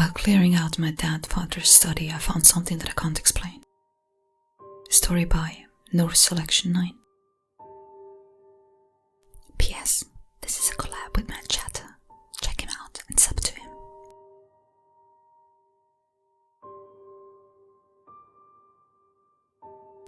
While clearing out my father's study, I found something that I can't explain. A story by North Selection 9. P.S. This is a collab with MadChatter. Check him out and sub to him.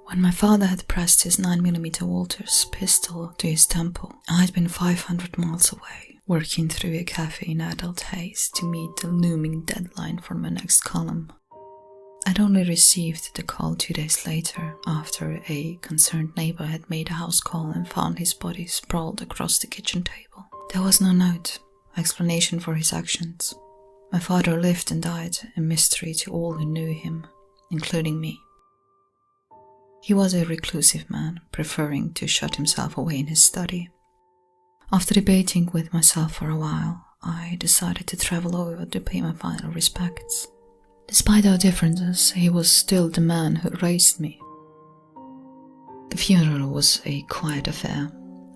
When my father had pressed his 9mm Walters pistol to his temple, I had been 500 miles away, working through a cafe in adult haze to meet the looming deadline for my next column. I'd only received the call 2 days later, after a concerned neighbor had made a house call and found his body sprawled across the kitchen table. There was no note, explanation for his actions. My father lived and died, a mystery to all who knew him, including me. He was a reclusive man, preferring to shut himself away in his study. After debating with myself for a while, I decided to travel over to pay my final respects. Despite our differences, he was still the man who raised me. The funeral was a quiet affair,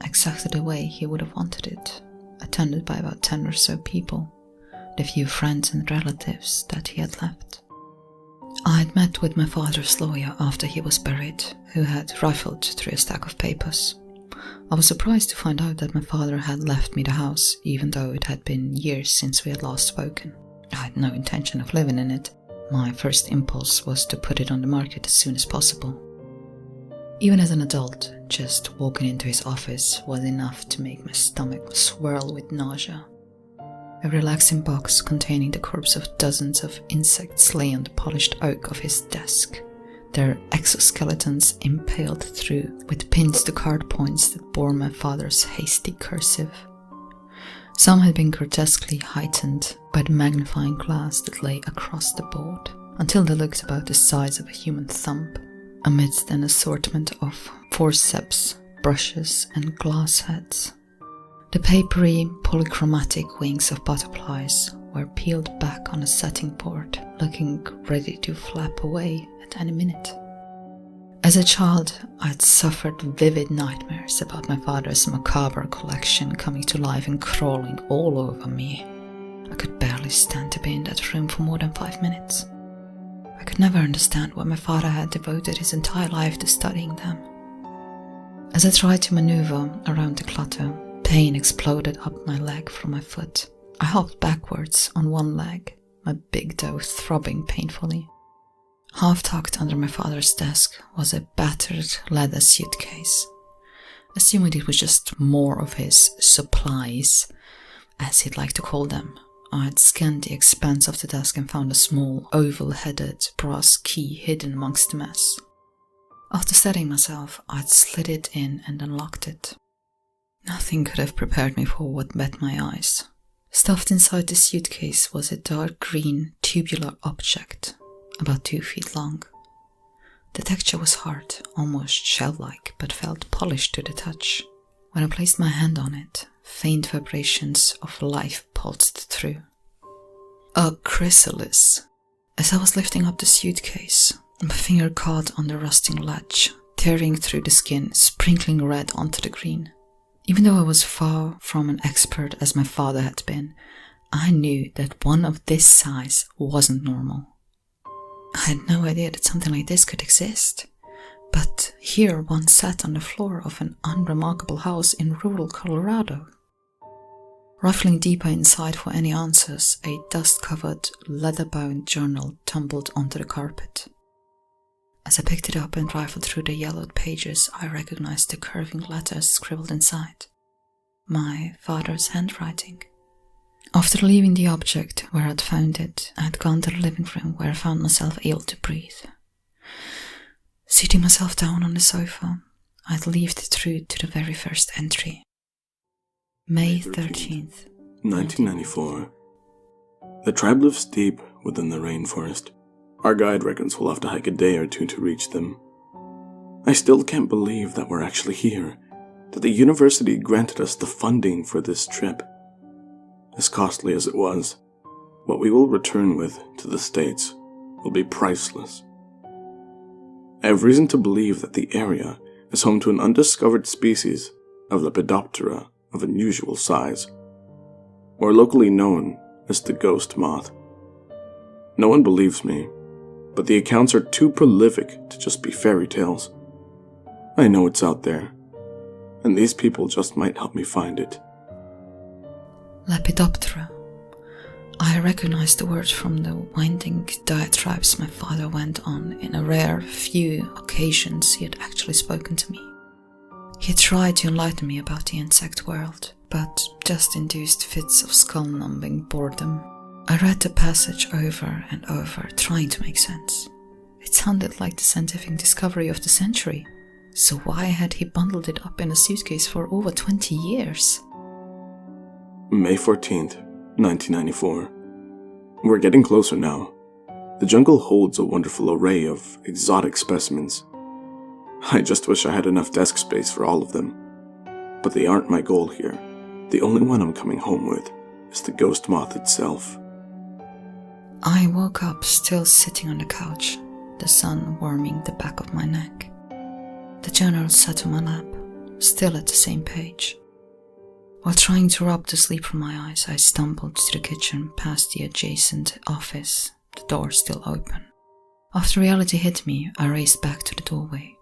exactly the way he would have wanted it, attended by about 10 or so people, the few friends and relatives that he had left. I had met with my father's lawyer after he was buried, who had rifled through a stack of papers. I was surprised to find out that my father had left me the house, even though it had been years since we had last spoken. I had no intention of living in it. My first impulse was to put it on the market as soon as possible. Even as an adult, just walking into his office was enough to make my stomach swirl with nausea. A relaxing box containing the corpse of dozens of insects lay on the polished oak of his desk, their exoskeletons impaled through with pins to card points that bore my father's hasty cursive. Some had been grotesquely heightened by the magnifying glass that lay across the board, until they looked about the size of a human thumb, amidst an assortment of forceps, brushes, and glass heads. The papery, polychromatic wings of butterflies were peeled back on a setting board, looking ready to flap away at any minute. As a child, I had suffered vivid nightmares about my father's macabre collection coming to life and crawling all over me. I could barely stand to be in that room for more than 5 minutes. I could never understand why my father had devoted his entire life to studying them. As I tried to maneuver around the clutter, pain exploded up my leg from my foot. I hopped backwards on one leg, my big toe throbbing painfully. Half tucked under my father's desk was a battered leather suitcase. Assuming it was just more of his supplies, as he'd like to call them, I had scanned the expanse of the desk and found a small, oval-headed brass key hidden amongst the mess. After setting myself, I'd slid it in and unlocked it. Nothing could have prepared me for what met my eyes. Stuffed inside the suitcase was a dark green, tubular object, about 2 feet long. The texture was hard, almost shell-like, but felt polished to the touch. When I placed my hand on it, faint vibrations of life pulsed through. A chrysalis. As I was lifting up the suitcase, my finger caught on the rusting latch, tearing through the skin, sprinkling red onto the green. Even though I was far from an expert as my father had been, I knew that one of this size wasn't normal. I had no idea that something like this could exist, but here one sat on the floor of an unremarkable house in rural Colorado. Rifling deeper inside for any answers, a dust-covered, leather-bound journal tumbled onto the carpet. As I picked it up and rifled through the yellowed pages, I recognized the curving letters scribbled inside. My father's handwriting. After leaving the object where I'd found it, I had gone to the living room where I found myself able to breathe. Seating myself down on the sofa, I'd leafed through to the very first entry. May 13th, 1994. The tribe lives deep within the rainforest. Our guide reckons we'll have to hike a day or two to reach them. I still can't believe that we're actually here, that the university granted us the funding for this trip. As costly as it was, what we will return with to the States will be priceless. I have reason to believe that the area is home to an undiscovered species of Lepidoptera of unusual size, or locally known as the ghost moth. No one believes me, but the accounts are too prolific to just be fairy tales. I know it's out there, and these people just might help me find it. Lepidoptera. I recognized the words from the winding diatribes my father went on in a rare few occasions he had actually spoken to me. He tried to enlighten me about the insect world, but just induced fits of skull-numbing boredom. I read the passage over and over, trying to make sense. It sounded like the scientific discovery of the century, so why had he bundled it up in a suitcase for over 20 years? May 14th, 1994. We're getting closer now. The jungle holds a wonderful array of exotic specimens. I just wish I had enough desk space for all of them. But they aren't my goal here. The only one I'm coming home with is the ghost moth itself. I woke up still sitting on the couch, the sun warming the back of my neck. The journal sat on my lap, still at the same page. While trying to rub the sleep from my eyes, I stumbled to the kitchen past the adjacent office, the door still open. After reality hit me, I raced back to the doorway.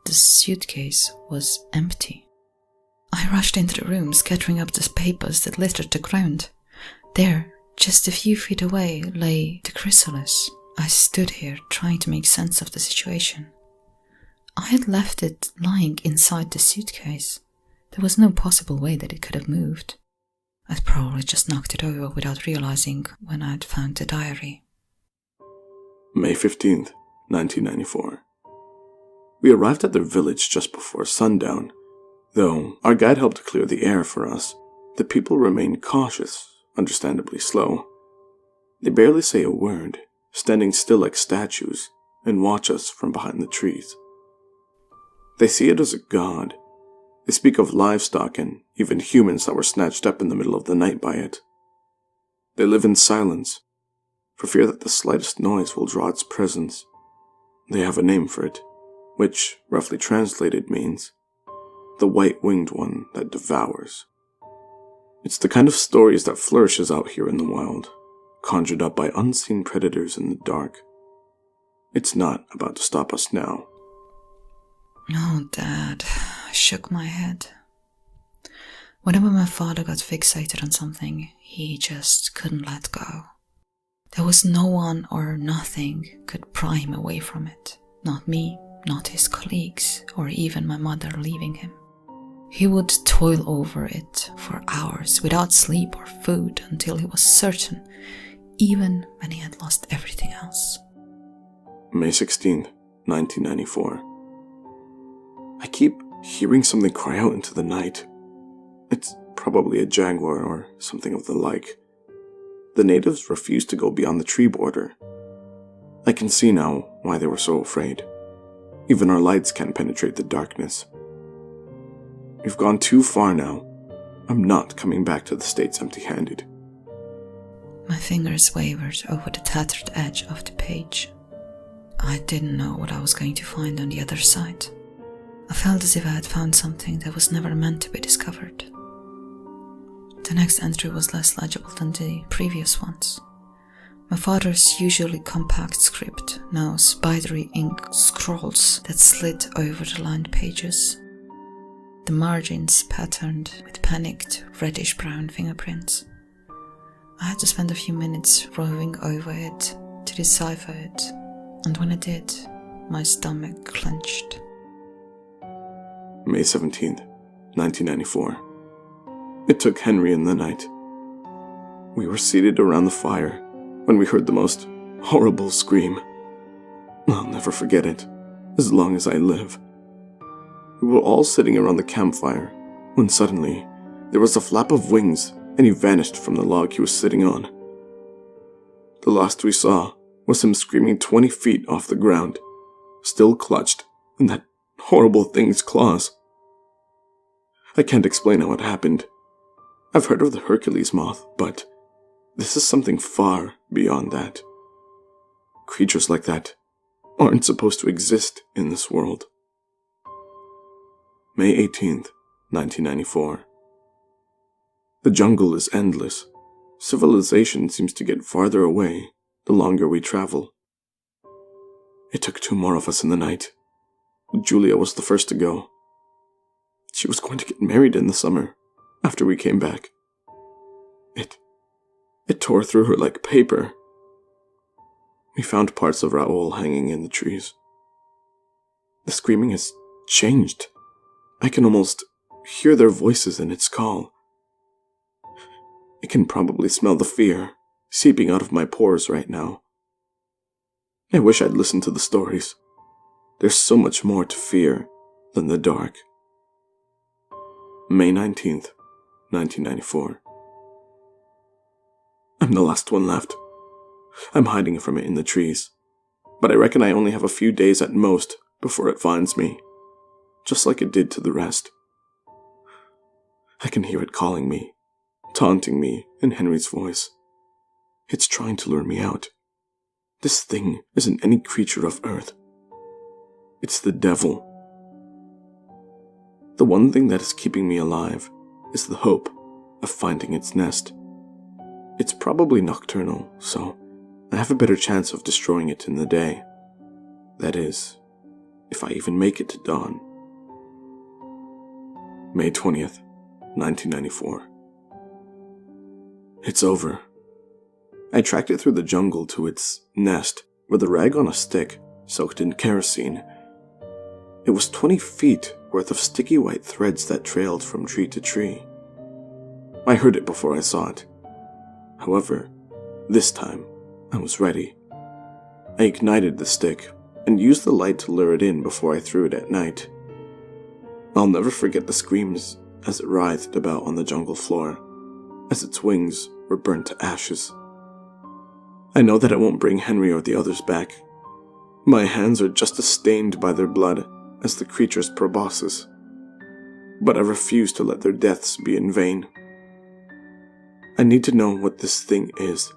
The suitcase was empty. I rushed into the room, scattering up the papers that littered the ground. There, just a few feet away, lay the chrysalis. I stood here, trying to make sense of the situation. I had left it lying inside the suitcase. There was no possible way that it could have moved. I'd probably just knocked it over without realizing when I'd found the diary. May 15th, 1994. We arrived at their village just before sundown. Though our guide helped clear the air for us, the people remained cautious, understandably slow. They barely say a word, standing still like statues, and watch us from behind the trees. They see it as a god. They speak of livestock and even humans that were snatched up in the middle of the night by it. They live in silence, for fear that the slightest noise will draw its presence. They have a name for it, which, roughly translated, means the white-winged one that devours. It's the kind of stories that flourishes out here in the wild, conjured up by unseen predators in the dark. It's not about to stop us now. Oh, Dad. I shook my head. Whenever my father got fixated on something, he just couldn't let go. There was no one or nothing could pry him away from it. Not me, not his colleagues, or even my mother leaving him. He would toil over it for hours without sleep or food until he was certain, even when he had lost everything else. May 16th, 1994. I keep hearing something cry out into the night. It's probably a jaguar or something of the like. The natives refuse to go beyond the tree border. I can see now why they were so afraid. Even our lights can't penetrate the darkness. We've gone too far now. I'm not coming back to the States empty-handed. My fingers wavered over the tattered edge of the page. I didn't know what I was going to find on the other side. I felt as if I had found something that was never meant to be discovered. The next entry was less legible than the previous ones. My father's usually compact script, now spidery ink scrolls that slid over the lined pages. The margins patterned with panicked reddish-brown fingerprints. I had to spend a few minutes roving over it to decipher it, and when I did, my stomach clenched. May 17th, 1994. It took Henry in the night. We were seated around the fire when we heard the most horrible scream. I'll never forget it, as long as I live. We were all sitting around the campfire when suddenly there was a flap of wings and he vanished from the log he was sitting on. The last we saw was him screaming 20 feet off the ground, still clutched in that horrible thing's claws. I can't explain how it happened. I've heard of the Hercules moth, but this is something far beyond that. Creatures like that aren't supposed to exist in this world. May 18th, 1994. The jungle is endless. Civilization seems to get farther away the longer we travel. It took 2 more of us in the night. Julia was the first to go. She was going to get married in the summer, after we came back. It tore through her like paper. We found parts of Raoul hanging in the trees. The screaming has changed. I can almost hear their voices in its call. I can probably smell the fear seeping out of my pores right now. I wish I'd listened to the stories. There's so much more to fear than the dark. May 19th, 1994. I'm the last one left. I'm hiding from it in the trees, but I reckon I only have a few days at most before it finds me, just like it did to the rest. I can hear it calling me, taunting me in Henry's voice. It's trying to lure me out. This thing isn't any creature of earth. It's the devil. The one thing that is keeping me alive is the hope of finding its nest. It's probably nocturnal, so I have a better chance of destroying it in the day. That is, if I even make it to dawn. May 20th, 1994. It's over. I tracked it through the jungle to its nest with a rag on a stick soaked in kerosene. It was 20 feet worth of sticky white threads that trailed from tree to tree. I heard it before I saw it. However, this time, I was ready. I ignited the stick and used the light to lure it in before I threw it at night. I'll never forget the screams as it writhed about on the jungle floor, as its wings were burnt to ashes. I know that it won't bring Henry or the others back. My hands are just as stained by their blood as the creature's proboscis, but I refuse to let their deaths be in vain. I need to know what this thing is,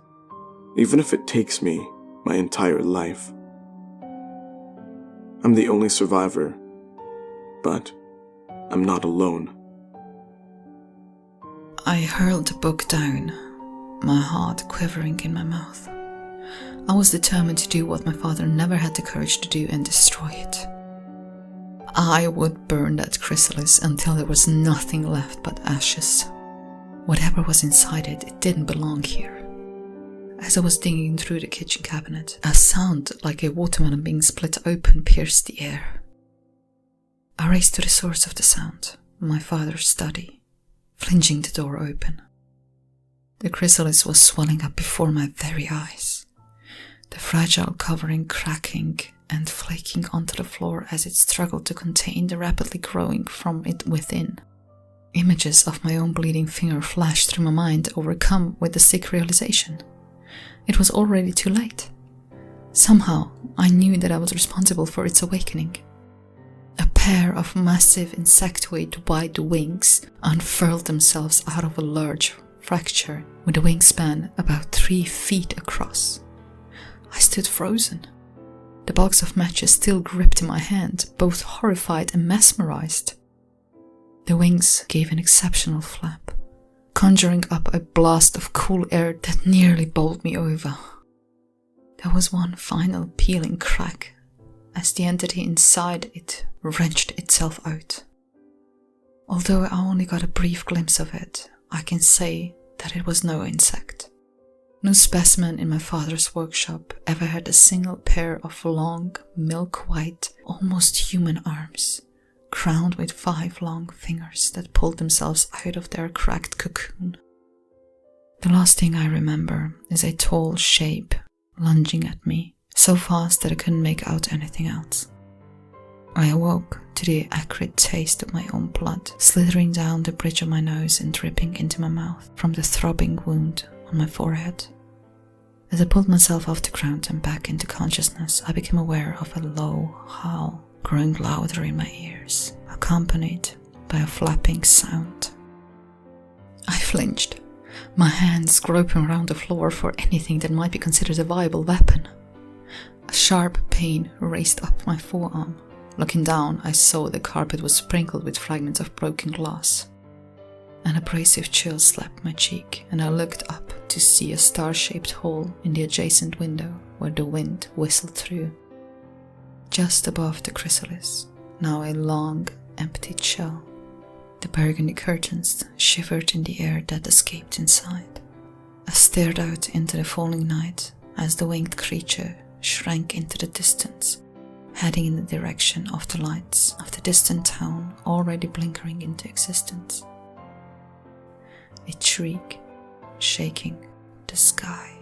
even if it takes me my entire life. I'm the only survivor, but I'm not alone. I hurled the book down, my heart quivering in my mouth. I was determined to do what my father never had the courage to do and destroy it. I would burn that chrysalis until there was nothing left but ashes. Whatever was inside it, it didn't belong here. As I was digging through the kitchen cabinet, a sound like a watermelon being split open pierced the air. I raced to the source of the sound, my father's study, flinging the door open. The chrysalis was swelling up before my very eyes, the fragile covering cracking and flaking onto the floor as it struggled to contain the rapidly growing from it within. Images of my own bleeding finger flashed through my mind, overcome with the sick realization. It was already too late. Somehow, I knew that I was responsible for its awakening. A pair of massive insectoid white wings unfurled themselves out of a large fracture with a wingspan about 3 feet across. I stood frozen. The box of matches still gripped in my hand, both horrified and mesmerized. The wings gave an exceptional flap, conjuring up a blast of cool air that nearly bowled me over. There was one final peeling crack as the entity inside it wrenched itself out. Although I only got a brief glimpse of it, I can say that it was no insect. No specimen in my father's workshop ever had a single pair of long, milk-white, almost human arms, crowned with 5 long fingers that pulled themselves out of their cracked cocoon. The last thing I remember is a tall shape lunging at me, so fast that I couldn't make out anything else. I awoke to the acrid taste of my own blood slithering down the bridge of my nose and dripping into my mouth from the throbbing wound on my forehead. As I pulled myself off the ground and back into consciousness, I became aware of a low howl growing louder in my ears, accompanied by a flapping sound. I flinched, my hands groping around the floor for anything that might be considered a viable weapon. A sharp pain raced up my forearm. Looking down, I saw the carpet was sprinkled with fragments of broken glass. An abrasive chill slapped my cheek, and I looked up to see a star-shaped hole in the adjacent window where the wind whistled through. Just above the chrysalis, now a long, emptied shell. The burgundy curtains shivered in the air that escaped inside. I stared out into the falling night as the winged creature shrank into the distance, heading in the direction of the lights of the distant town already blinkering into existence. A shriek, shaking the sky.